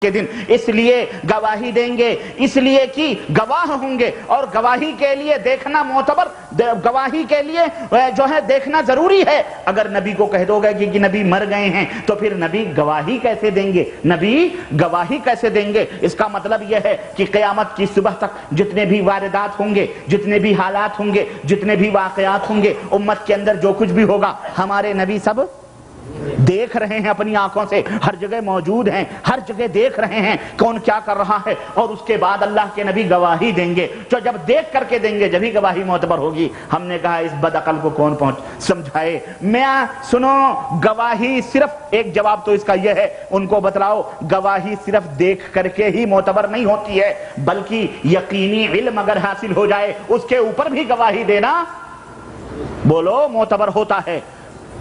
کے دن اس لیے گواہی دیں گے، اس لیے کہ گواہ ہوں گے، اور گواہی کے لیے دیکھنا معتبر، گواہی کے لیے جو ہے دیکھنا ضروری ہے۔ اگر نبی کو کہہ دو گے کہ نبی مر گئے ہیں تو پھر نبی گواہی کیسے دیں گے؟ نبی گواہی کیسے دیں گے؟ اس کا مطلب یہ ہے کہ قیامت کی صبح تک جتنے بھی واردات ہوں گے، جتنے بھی حالات ہوں گے، جتنے بھی واقعات ہوں گے، امت کے اندر جو کچھ بھی ہوگا، ہمارے نبی سب دیکھ رہے ہیں، اپنی آنکھوں سے ہر جگہ موجود ہیں، ہر جگہ دیکھ رہے ہیں کون کیا کر رہا ہے، اور اس کے بعد اللہ کے نبی گواہی دیں گے۔ جو جب دیکھ کر کے دیں گے جبھی گواہی معتبر ہوگی۔ ہم نے کہا اس بدعقل کو کون سمجھائے؟ میں سنو، گواہی صرف ایک جواب تو اس کا یہ ہے، ان کو بتلاؤ گواہی صرف دیکھ کر کے ہی معتبر نہیں ہوتی ہے، بلکہ یقینی علم اگر حاصل ہو جائے اس کے اوپر بھی گواہی دینا بولو معتبر ہوتا ہے۔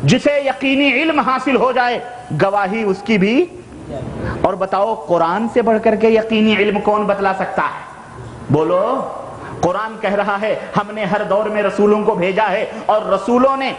جسے یقینی علم حاصل ہو جائے گواہی اس کی بھی۔ اور بتاؤ قرآن سے بڑھ کر کے یقینی علم کون بتلا سکتا ہے؟ بولو۔ قرآن کہہ رہا ہے ہم نے ہر دور میں رسولوں کو بھیجا ہے، اور رسولوں نے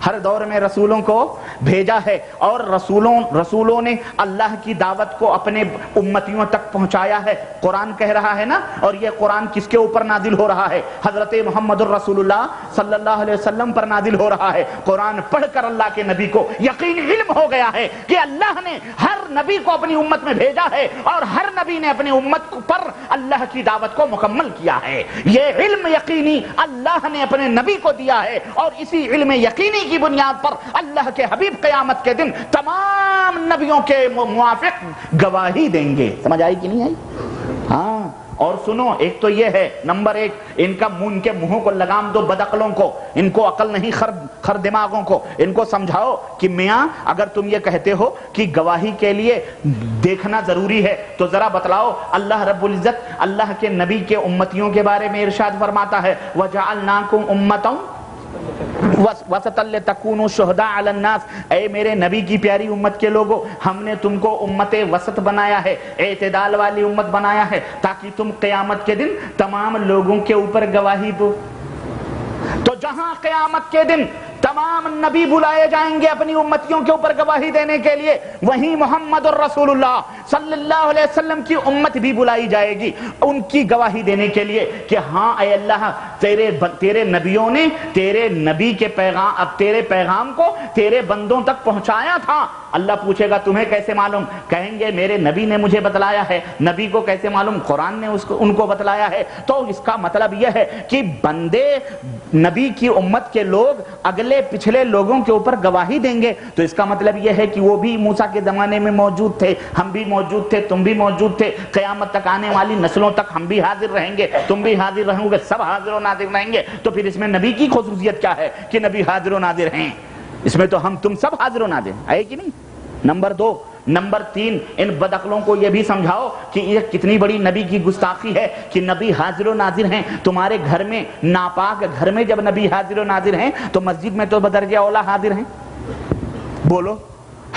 ہر دور میں رسولوں کو بھیجا ہے، اور رسولوں نے اللہ کی دعوت کو اپنے امتیوں تک پہنچایا ہے۔ قرآن کہہ رہا ہے نا، اور یہ قرآن کس کے اوپر نازل ہو رہا ہے؟ حضرت محمد الرسول اللہ صلی اللہ علیہ وسلم پر نازل ہو رہا ہے۔ قرآن پڑھ کر اللہ کے نبی کو یقین علم ہو گیا ہے کہ اللہ نے ہر نبی کو اپنی امت میں بھیجا ہے، اور ہر نبی نے اپنی امت پر اللہ کی دعوت کو مکمل کیا ہے۔ یہ علم یقینی اللہ نے اپنے نبی کو دیا ہے، اور اسی علم یقینی کی بنیاد پر اللہ کے حبیب قیامت کے دن تمام نبیوں کے موافق گواہی دیں گے۔ سمجھ آئی کہ نہیں آئی؟ ہاں۔ اور سنو، ایک تو یہ ہے نمبر ایک، ان کا ان کے منہوں کو لگام دو بدعقلوں کو، ان کو عقل نہیں، خر دماغوں کو، ان کو سمجھاؤ کہ میاں اگر تم یہ کہتے ہو کہ گواہی کے لیے دیکھنا ضروری ہے تو ذرا بتلاؤ اللہ رب العزت اللہ کے نبی کے امتیوں کے بارے میں ارشاد فرماتا ہے وَجَعَلْنَاكُمْ أُمَّةً وسطا لتکونوا شہداء علی الناس، اے میرے نبی کی پیاری امت کے لوگوں، ہم نے تم کو امت وسط بنایا ہے، اعتدال والی امت بنایا ہے، تاکہ تم قیامت کے دن تمام لوگوں کے اوپر گواہی دو۔ تو جہاں قیامت کے دن تمام نبی بلائے جائیں گے اپنی امتیوں کے اوپر گواہی دینے کے لیے، وہیں محمد الرسول اللہ صلی اللہ علیہ وسلم کی امت بھی بلائی جائے گی ان کی گواہی دینے کے لیے کہ ہاں اے اللہ، تیرے نبیوں نے تیرے نبی کے تیرے پیغام کو تیرے بندوں تک پہنچایا تھا۔ اللہ پوچھے گا تمہیں کیسے معلوم؟ کہیں گے میرے نبی نے مجھے بتلایا ہے۔ نبی کو کیسے معلوم؟ قرآن نے ان کو بتلایا ہے۔ تو اس کا مطلب یہ ہے کہ بندے نبی کی امت کے لوگ اگلے پچھلے لوگوں کے اوپر گواہی دیں گے، تو اس کا مطلب یہ ہے کہ وہ بھی موسیٰ کے زمانے میں موجود تھے، ہم بھی موجود تھے، تم بھی موجود تھے، قیامت تک آنے والی نسلوں تک ہم بھی حاضر رہیں گے، تم بھی حاضر رہو گے، سب حاضر و ناظر رہیں گے۔ تو پھر اس میں نبی کی خصوصیت کیا ہے کہ نبی حاضر و ناظر ہیں؟ اس میں تو ہم تم سب حاضر و ناظر ہیں، ہے کہ نہیں؟ نمبر دو۔ نمبر تین، ان بدعقلوں کو یہ بھی سمجھاؤ کہ یہ کتنی بڑی نبی کی گستاخی ہے کہ نبی حاضر و ناظر ہیں۔ تمہارے گھر میں، ناپاک گھر میں جب نبی حاضر و ناظر ہیں تو مسجد میں تو بدرجہ اولا حاضر ہیں۔ بولو،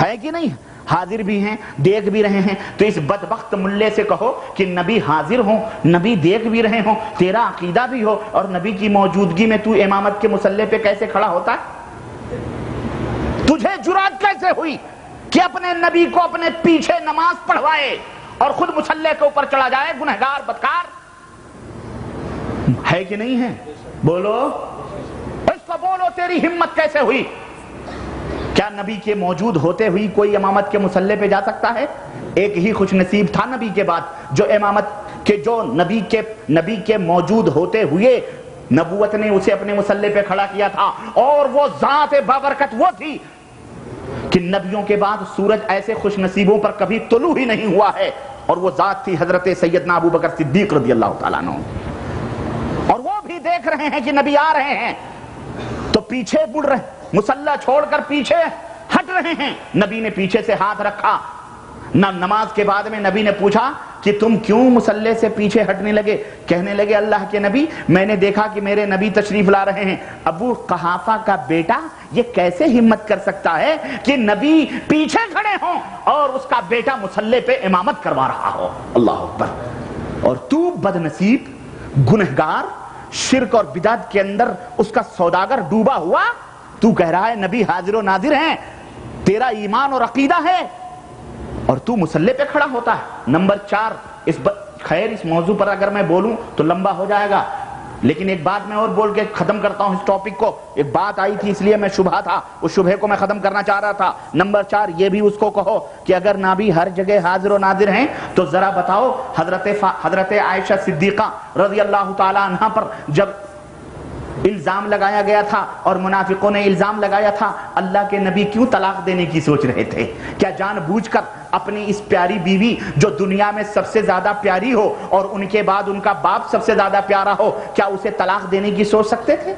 ہے کہ نہیں؟ حاضر بھی ہیں، دیکھ بھی رہے ہیں۔ تو اس بدبخت ملے سے کہو کہ نبی حاضر ہوں، نبی دیکھ بھی رہے ہوں، تیرا عقیدہ بھی ہو، اور نبی کی موجودگی میں تو امامت کے مصلی پہ کیسے کھڑا ہوتا ہے؟ تجھے جرات کیسے ہوئی کہ اپنے نبی کو اپنے پیچھے نماز پڑھوائے اور خود مصلی کے اوپر چڑھا جائے؟ گنہگار، بدکار ہے کہ نہیں ہے؟ بولو، اس کو بولو، تیری ہمت کیسے ہوئی؟ کیا نبی کے موجود ہوتے ہوئی کوئی امامت کے مصلی پہ جا سکتا ہے؟ ایک ہی خوش نصیب تھا نبی کے بعد جو امامت کے، جو نبی کے موجود ہوتے ہوئے نبوت نے اسے اپنے مصلی پہ کھڑا کیا تھا، اور وہ ذات بابرکت وہ تھی کہ نبیوں کے بعد سورج ایسے خوش نصیبوں پر کبھی طلوع ہی نہیں ہوا ہے، اور وہ ذات تھی حضرت سیدنا ابو بکر صدیق رضی اللہ تعالیٰ عنہ۔ اور وہ بھی دیکھ رہے ہیں کہ نبی آ رہے ہیں تو پیچھے مڑ رہے، مصلی چھوڑ کر پیچھے ہٹ رہے ہیں۔ نبی نے پیچھے سے ہاتھ رکھا، نماز کے بعد میں نبی نے پوچھا کہ تم کیوں مصلی سے پیچھے ہٹنے لگے؟ کہنے لگے اللہ کے نبی، میں نے دیکھا کہ میرے نبی تشریف لا رہے ہیں۔ ابو قحافہ کا بیٹا یہ کیسے ہمت کر سکتا ہے کہ نبی پیچھے کھڑے ہوں اور اس کا بیٹا مصلی پہ امامت کروا رہا ہو؟ اللہ اکبر۔ اور تو بد نصیب، گنہگار، شرک اور بدعت کے اندر اس کا سوداگر ڈوبا ہوا، تو کہہ رہا ہے نبی حاضر و ناظر ہیں، تیرا ایمان اور عقیدہ ہے، اور تو مسلح پہ کھڑا ہوتا ہے۔ نمبر 4 خیر اس موضوع پر اگر میں بولوں تو لمبا ہو جائے گا، لیکن ایک بات میں اور بول کے ختم کرتا ہوں اس ٹاپک کو۔ ایک بات آئی تھی اس لیے میں شبہ تھا، اس شبہ کو میں ختم کرنا چاہ رہا تھا۔ نمبر 4 یہ بھی اس کو کہو کہ اگر نبی ہر جگہ حاضر و ناظر ہیں تو ذرا بتاؤ حضرت عائشہ صدیقہ رضی اللہ تعالی عنہا پر جب الزام لگایا گیا تھا اور منافقوں نے الزام لگایا تھا، اللہ کے نبی کیوں طلاق دینے کی سوچ رہے تھے؟ کیا جان بوجھ کر اپنی اس پیاری بیوی جو دنیا میں سب سے زیادہ پیاری ہو اور ان کے بعد ان کا باپ سب سے زیادہ پیارا ہو، کیا اسے طلاق دینے کی سوچ سکتے تھے؟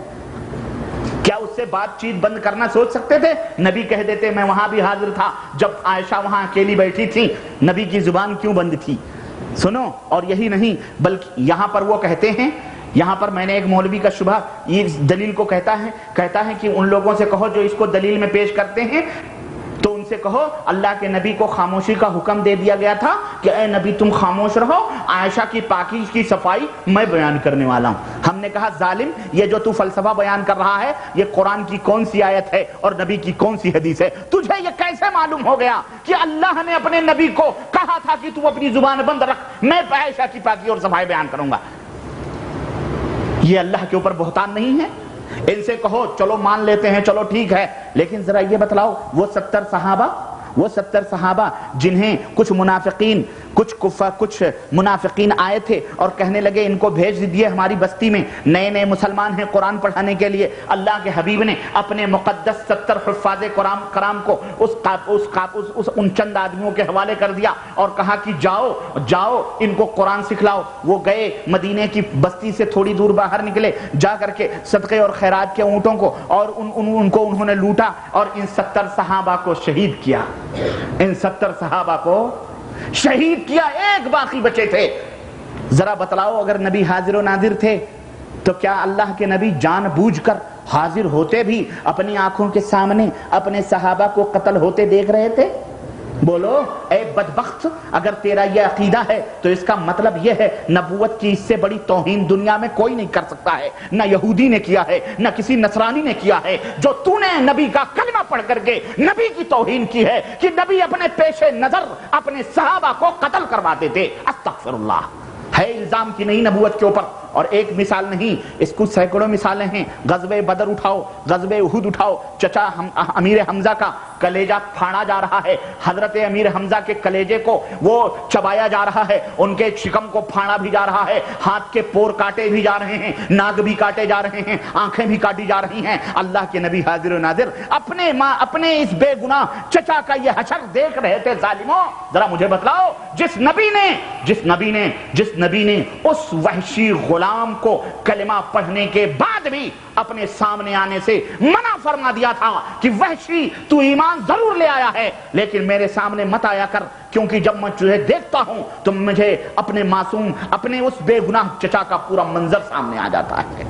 کیا اس سے بات چیت بند کرنا سوچ سکتے تھے؟ نبی کہہ دیتے میں وہاں بھی حاضر تھا جب عائشہ وہاں اکیلی بیٹھی تھی، نبی کی زبان کیوں بند تھی؟ سنو، اور یہی نہیں بلکہ یہاں پر وہ کہتے ہیں، یہاں پر میں نے ایک مولوی کا شبہ اس دلیل کو کہتا ہے کہ ان لوگوں سے کہو جو اس کو دلیل میں پیش کرتے ہیں، تو ان سے کہو اللہ کے نبی کو خاموشی کا حکم دے دیا گیا تھا کہ اے نبی تم خاموش رہو، عائشہ کی پاکی کی صفائی میں بیان کرنے والا ہوں۔ ہم نے کہا ظالم، یہ جو تو فلسفہ بیان کر رہا ہے یہ قرآن کی کون سی آیت ہے اور نبی کی کون سی حدیث ہے؟ تجھے یہ کیسے معلوم ہو گیا کہ اللہ نے اپنے نبی کو کہا تھا کہ تو اپنی زبان بند رکھ، میں عائشہ کی پاکی اور صفائی بیان کروں گا؟ یہ اللہ کے اوپر بہتان نہیں ہے؟ ان سے کہو چلو مان لیتے ہیں، چلو ٹھیک ہے، لیکن ذرا یہ بتلاؤ وہ 70 صحابہ جنہیں کچھ منافقین آئے تھے اور کہنے لگے ان کو بھیج دیے ہماری بستی میں، نئے مسلمان ہیں قرآن پڑھانے کے لیے، اللہ کے حبیب نے اپنے مقدس 70 حفاظ کرام کو ان چند آدمیوں کے حوالے کر دیا اور کہا کہ جاؤ ان کو قرآن سکھلاؤ۔ وہ گئے مدینے کی بستی سے تھوڑی دور باہر نکلے، جا کر کے صدقے اور خیرات کے اونٹوں کو اور ان کو انہوں نے لوٹا اور ان 70 صحابہ کو شہید کیا، ان 70 صحابہ کو شہید کیا، ایک باقی بچے تھے۔ ذرا بتلاؤ اگر نبی حاضر و ناظر تھے تو کیا اللہ کے نبی جان بوجھ کر حاضر ہوتے بھی اپنی آنکھوں کے سامنے اپنے صحابہ کو قتل ہوتے دیکھ رہے تھے؟ بولو اے بدبخت، اگر تیرا یہ عقیدہ ہے تو اس کا مطلب یہ ہے نبوت کی اس سے بڑی توہین دنیا میں کوئی نہیں کر سکتا ہے، نہ یہودی نے کیا ہے نہ کسی نصرانی نے کیا ہے، جو تو نے نبی کا کلمہ پڑھ کر کے نبی کی توہین کی ہے کہ نبی اپنے پیش نظر اپنے صحابہ کو قتل کرواتے تھے۔ استغفر اللہ، ہے الزام کی نہیں نبوت کے اوپر۔ اور ایک مثال نہیں، اس کو سینکڑوں مثالیں ہیں۔ غزوہ بدر اٹھاؤ، غزوہ احد اٹھاؤ، چچا امیر حمزہ کا کلیجہ پھاڑا جا رہا ہے، حضرت امیر حمزہ کے کلیجے کو وہ چبایا جا رہا ہے، ان کے شکم کو پھاڑا بھی جا رہا ہے، ہاتھ کے پور کاٹے بھی جا رہے ہیں، ناک بھی کاٹے جا رہے ہیں، آنکھیں بھی کاٹی جا رہی ہیں۔ اللہ کے نبی حاضر و ناظر اپنے اس بے گناہ چچا کا یہ حشر دیکھ رہے تھے۔ ظالموں ذرا مجھے بتلاؤ، جس نبی نے اس وحشی غلام کو کلمہ پڑھنے کے بعد بھی اپنے سامنے آنے سے منع فرما دیا تھا کہ وحشی تو ایمان ضرور لے آیا ہے لیکن میرے سامنے مت آیا کر، کیونکہ جب میں تجھے دیکھتا ہوں تو مجھے اپنے معصوم اپنے اس بے گناہ چچا کا پورا منظر سامنے آ جاتا ہے۔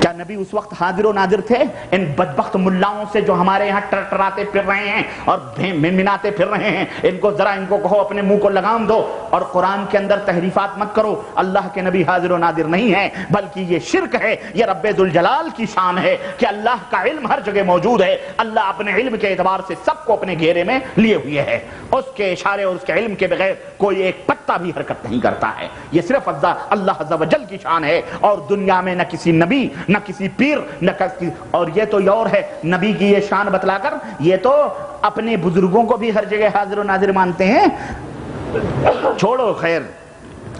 کیا نبی اس وقت حاضر و ناظر تھے؟ ان بدبخت ملاؤں سے جو ہمارے یہاں ٹرٹراتے پھر رہے ہیں اور منمناتے پھر رہے ہیں، ان کو کہو اپنے منہ کو لگام دو اور قرآن کے اندر تحریفات مت کرو۔ اللہ کے نبی حاضر و ناظر نہیں ہے، بلکہ یہ شرک ہے، یہ رب ذوالجلال کی شان ہے کہ اللہ کا علم ہر جگہ موجود ہے، اللہ اپنے علم کے اعتبار سے سب کو اپنے گھیرے میں لیے ہوئے ہے، اس کے اشارے اور اس کے علم کے بغیر کوئی ایک پتا بھی حرکت نہیں کرتا ہے۔ یہ صرف اللہ عز و جل کی شان ہے، اور دنیا میں نہ کسی نبی نہ کسی پیر نہ کسی، اور یہ تو اور ہے نبی کی یہ شان بتلا کر یہ تو اپنے بزرگوں کو بھی ہر جگہ حاضر و ناظر مانتے ہیں۔ چھوڑو خیر،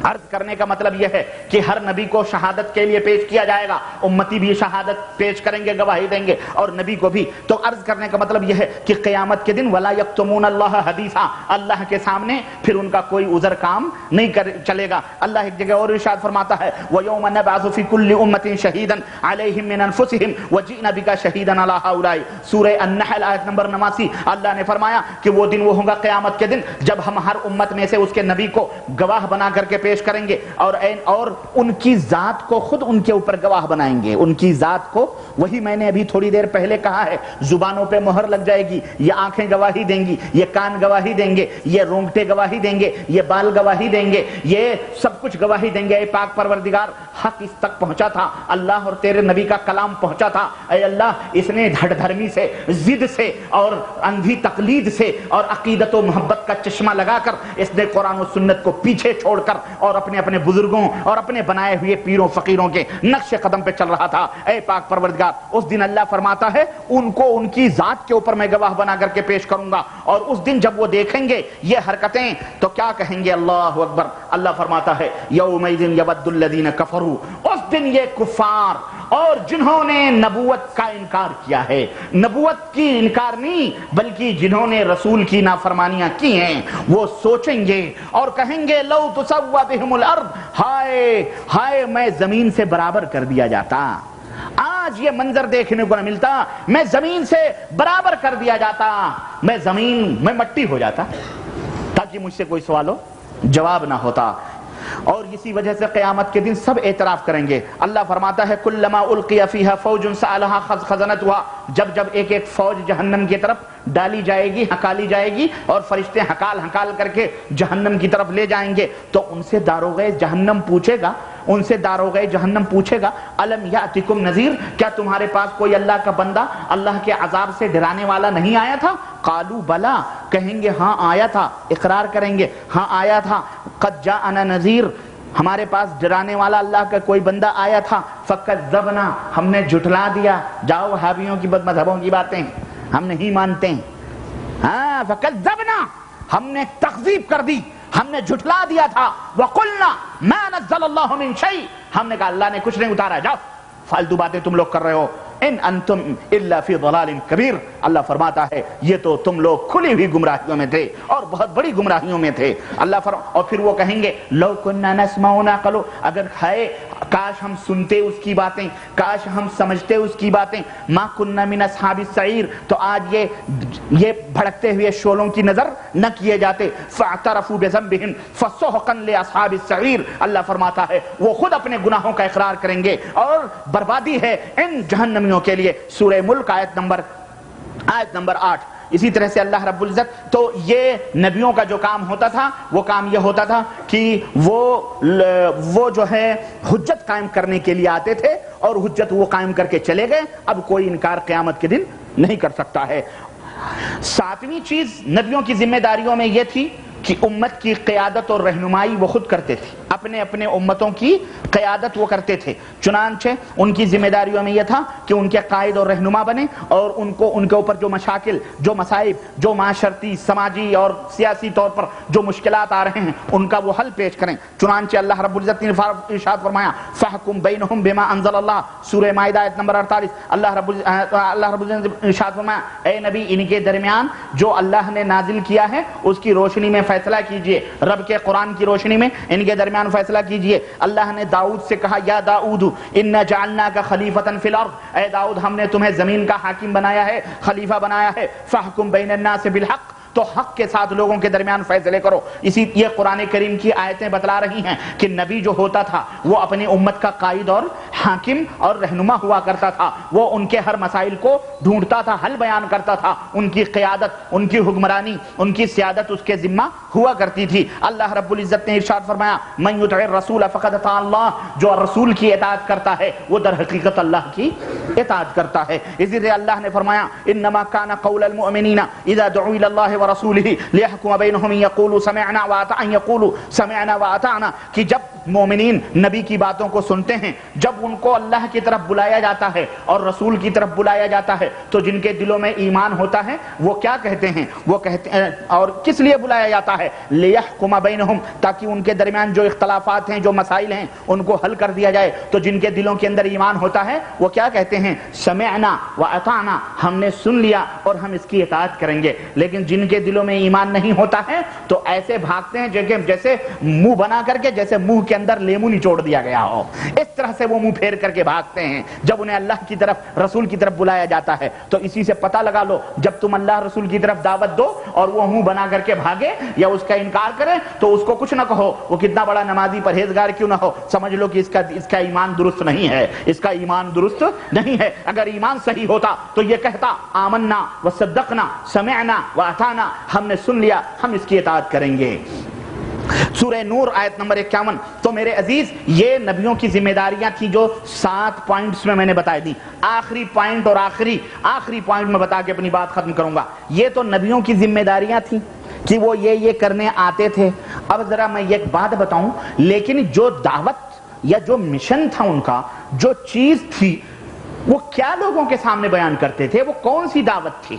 عرض کرنے کا مطلب یہ ہے کہ ہر نبی کو شہادت کے لیے پیش کیا جائے گا، امتی بھی شہادت پیش کریں گے، گواہی دیں گے، اور نبی کو بھی۔ تو عرض کرنے کا مطلب یہ ہے کہ قیامت کے دن وَلَا يَكْتُمُونَ اللَّهَ حَدِيثًا، اللہ کے سامنے پھر ان کا کوئی عذر کام نہیں چلے گا۔ اللہ ایک جگہ اور ارشاد فرماتا ہے وَيَوْمَ نَبْعَثُ فِي كُلِّ أُمَّةٍ شَهِيدًا عَلَيْهِمْ مِنْ أَنفُسِهِمْ وَجِئْنَا بِكَ شَهِيدًا عَلَىٰ هَٰؤُلَاءِ، سورہ النحل آیت نمبر 89۔ اللہ نے فرمایا کہ وہ دن وہ ہوگا قیامت کے دن جب ہم ہر امت میں سے اس کے نبی کو گواہ بنا کر کے پیش پیش کریں گے اور ان کی ذات کو خود ان کے اوپر گواہ بنائیں گے. ان کی ذات کو, وہی میں نے ابھی تھوڑی دیر پہلے کہا ہے, زبانوں پہ مہر لگ جائے گی, یہ آنکھیں گواہی دیں گی, یہ کان گواہی دیں گے, یہ رونگٹے گواہی دیں گے, یہ بال گواہی دیں گے, یہ سب کچھ گواہی دیں گے. اے پاک پروردگار, حق اس تک پہنچا تھا, اللہ اور تیرے نبی کا کلام پہنچا تھا. اے اللہ, اس نے ہٹ دھرمی سے, ضد سے اور اندھی تقلید سے اور عقیدت و محبت کا چشمہ لگا کر اس نے قرآن و سنت کو پیچھے چھوڑ کر اور اپنے اپنے بزرگوں اور اپنے بنائے ہوئے پیروں فقیروں کے نقش قدم پہ چل رہا تھا. اے پاک پروردگار, اس دن اللہ فرماتا ہے ان کو ان کی ذات کے اوپر میں گواہ بنا کر کے پیش کروں گا, اور اس دن جب وہ دیکھیں گے یہ حرکتیں تو کیا کہیں گے؟ اللہ اکبر. اللہ فرماتا ہے یومئذ یود الذین کفروا, اس دن یہ کفار اور جنہوں نے نبوت کا انکار کیا ہے, نبوت کی انکار نہیں بلکہ جنہوں نے رسول کی نافرمانیاں کی ہیں, وہ سوچیں گے اور کہیں گے لو تسوی بہم الارض, ہائے ہائے میں زمین سے برابر کر دیا جاتا, آج یہ منظر دیکھنے کو نہ ملتا, میں زمین سے برابر کر دیا جاتا, میں زمین میں مٹی ہو جاتا تاکہ مجھ سے کوئی سوال ہو جواب نہ ہوتا. اور اسی وجہ سے قیامت کے دن سب اعتراف کریں گے. اللہ فرماتا ہے کلما القی فیہا فوج سألہا خزنتہا, جب جب ایک ایک فوج جہنم کی طرف ڈالی جائے گی, ہکالی جائے گی, اور فرشتے ہکال کر کے جہنم کی طرف لے جائیں گے, تو ان سے داروغ جہنم پوچھے گا, ان سے داروغ جہنم پوچھے گا الم یاتکم نذیر, کیا تمہارے پاس کوئی اللہ کا بندہ اللہ کے عذاب سے ڈرانے والا نہیں آیا تھا؟ قالوا بلا, کہیں گے ہاں آیا تھا, اقرار کریں گے ہاں آیا تھا. قد جاءنا نذیر, ہمارے پاس ڈرانے والا اللہ کا کوئی بندہ آیا تھا. فکذبنا, ہم نے جھٹلا دیا. جاؤ وہابیوں کی بد مذہبوں کی باتیں ہم نہیں مانتے ہیں. ہاں فکذبنا, ہم نے تکذیب کر دی, ہم نے جھٹلا دیا تھا. وقلنا ما نزل اللہ من شیء, ہم نے کہا اللہ نے کچھ نہیں اتارا, جاؤ فالتو باتیں تم لوگ کر رہے ہو. ان انتم الا فی ضلال کبیر, اللہ فرماتا ہے یہ تو تم لوگ کھلی ہوئی گمراہیوں میں تھے اور بہت بڑی گمراہیوں میں تھے. اور پھر وہ کہیں گے لو کننا نسمع ونعقل, اگر ہے کاش ہم سنتے اس کی باتیں, کاش ہم سمجھتے اس کی باتیں. ما کننا من اصحاب السعیر, تو آج یہ بھڑکتے ہوئے شعلوں کی نظر نہ کیے جاتے. فاعترفوا بذنبہم فسحقا لاصحاب السعیر, اللہ فرماتا ہے وہ خود اپنے گناہوں کا اقرار کریں گے اور بربادی ہے ان جہنمیوں کے لیے. سورہ ملک آیت نمبر 8. اسی طرح سے اللہ رب العزت, تو یہ نبیوں کا جو کام ہوتا تھا وہ کام یہ ہوتا تھا کہ وہ جو ہے حجت قائم کرنے کے لیے آتے تھے اور حجت وہ قائم کر کے چلے گئے. اب کوئی انکار قیامت کے دن نہیں کر سکتا ہے. 7ویں چیز نبیوں کی ذمہ داریوں میں یہ تھی کہ امت کی قیادت اور رہنمائی وہ خود کرتے تھے, اپنے امتوں کی قیادت وہ کرتے تھے. چنانچہ ان کی ذمہ داریوں میں یہ تھا کہ ان کے قائد اور رہنما بنے اور ان کے اوپر جو مشاکل, جو مصائب, جو معاشرتی, سماجی اور سیاسی طور پر جو مشکلات آ رہے ہیں ان کا وہ حل پیش کریں. چنانچہ اللہ رب العزت نے ارشاد فرمایا فاحکم بینہم بما انزل اللہ, سورہ مائدہ آیت نمبر 48. اللہ رب العزت نے ارشاد فرمایا اے نبی ان کے درمیان جو اللہ نے نازل کیا ہے اس کی روشنی میں فیصلہ کیجئے, رب کے قرآن کی روشنی میں ان کے درمیان فیصلہ کیجئے. اللہ نے داؤد سے کہا یا داؤد انا جعلناک خلیفۃ فی الارض, اے داؤد ہم نے تمہیں زمین کا حاکم بنایا ہے, خلیفہ بنایا ہے. فاحکم بین الناس بالحق, تو حق کے ساتھ لوگوں کے درمیان فیصلے کرو. یہ قرآن کریم کی آیتیں بتلا رہی ہیں کہ نبی جو ہوتا تھا وہ اپنی امت کا قائد اور حاکم اور رہنما ہوا کرتا تھا. وہ ان کے ہر مسائل کو ڈھونڈتا تھا, حل بیان کرتا تھا. ان کی قیادت, ان کی حکمرانی, ان کی سیادت اس کے ذمہ ہوا کرتی تھی. اللہ رب العزت نے ارشاد فرمایا من یطع الرسول فقد اطاع اللہ, جو رسول کی اطاعت کرتا ہے وہ در حقیقت اللہ کی اطاعت کرتا ہے. اسی طرح اللہ نے فرمایا انما کان قول المؤمنین اذا دعوا الی اللہ ورسولہ لیحکم بینہم یقولوا سمعنا واطعنا, یقولوا سمعنا واطعنا, کہ جب مومنین نبی کی باتوں کو سنتے ہیں, جب ان کو اللہ کی طرف بلایا جاتا ہے اور رسول کی طرف بلایا جاتا ہے, تو جن کے دلوں میں ایمان ہوتا ہے وہ کیا کہتے ہیں, وہ کہتے ہیں, اور کس لیے بلایا جاتا ہے, لیحکم بینہم, تاکہ ان کے درمیان جو اختلافات ہیں, جو مسائل ہیں ان کو حل کر دیا جائے. تو جن کے دلوں کے اندر ایمان ہوتا ہے وہ کیا کہتے ہیں, سمعنا واطعنا, ہم نے سن لیا اور ہم اس کی اطاعت کریں گے. لیکن جن کے دلوں میں ایمان نہیں ہوتا ہے تو ایسے بھاگتے ہیں جیسے منہ بنا کر کے, جیسے منہ کے اندر لیمو نچوڑ دیا گیا ہو، اس طرح سے وہ منہ پھیر کر کے بھاگتے ہیں جب انہیں اللہ کی طرف رسول کی طرف بلایا جاتا ہے۔ تو اسی سے پتہ لگا لو جب تم اللہ رسول کی طرف دعوت دو اور وہ منہ بنا کر کے بھاگے یا اس کا انکار کرے تو اس کو کچھ نہ کہو، وہ کتنا بڑا نمازی پرہیزگار کیوں نہ ہو، سمجھ لو کہ اس کا ایمان درست نہیں ہے، اس کا ایمان درست نہیں ہے۔ اگر ایمان صحیح ہوتا تو یہ کہتا آمنا وصدقنا سمعنا واطعنا، ہم نے سن لیا، ہم اس کی اطاعت کریں گے۔ سورہ نور آیت نمبر 51۔ تو میرے عزیز یہ نبیوں کی ذمہ داریاں تھی جو 7 پوائنٹس میں نے بتا دی۔ آخری پوائنٹ اور آخری پوائنٹ میں بتا کے اپنی بات ختم کروں گا۔ یہ تو نبیوں کی ذمہ داریاں تھیں کہ وہ یہ کرنے آتے تھے۔ اب ذرا میں ایک بات بتاؤں، لیکن جو دعوت یا جو مشن تھا ان کا، جو چیز تھی، وہ کیا لوگوں کے سامنے بیان کرتے تھے؟ وہ کون سی دعوت تھی؟